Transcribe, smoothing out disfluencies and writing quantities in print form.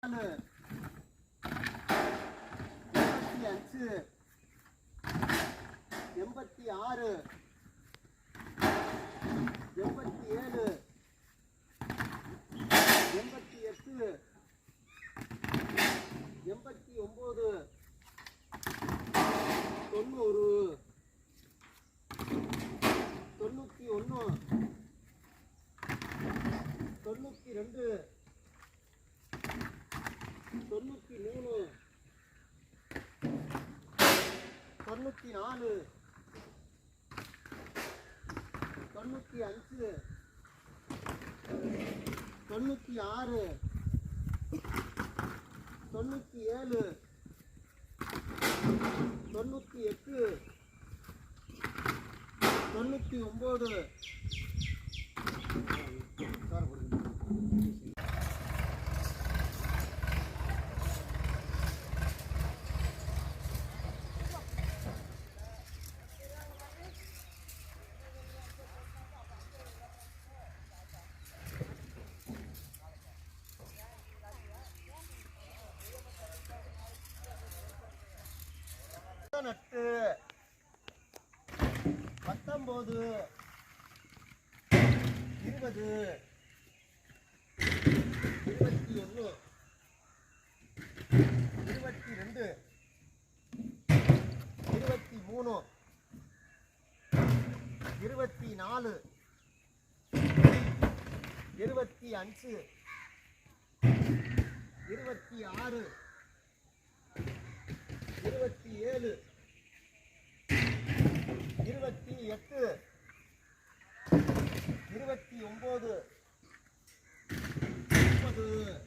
86 87 88 89 90 91 92 93 94 95 96 97 98 99 19 20 21 22 23 24 25 26 27 28 29 30